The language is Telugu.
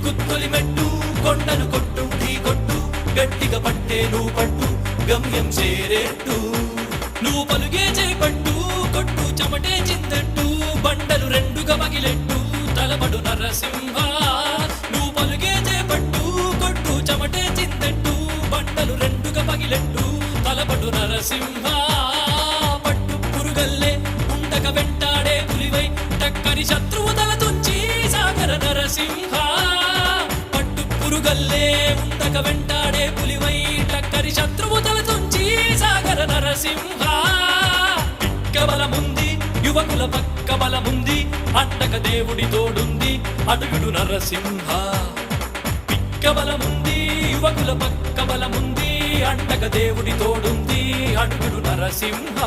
గుత్తులి మెట్టు కొండను కొట్టు ఢీ కొట్టు గట్టిగా పట్టే నువ్వు పట్టు గమ్యం చేరేట్టు నువ్వు పలుగే చేపట్టు కొట్టు చెమటే చిందట్టు బండలు రెండుగా పగిలెట్టు తలబడు నరసింహ నువ్వు పలుగే చేపట్టు కొట్టు చెమటే చిందట్టు బండలు రెండుగా పగిలెట్టు తలబడు నరసింహ పట్టు పురుగల్లే ఉండక వెంటాడే పులివై టక్కని శత్రువు తల తుంచి సాగర నరసింహ పట్టు పురుగల్లే ఉండక వెంటాడే పులివై టక్కని శత్రువు తల తుంచి సాగర నరసింహ పిక్క బలముంది యువకుల పక్క బలముంది అండక దేవుడి తోడుంది అడుగుడు నరసింహ పిక్క బలముంది యువకుల పక్క బలముంది అండక దేవుడి తోడుంది అడుగుడు నరసింహ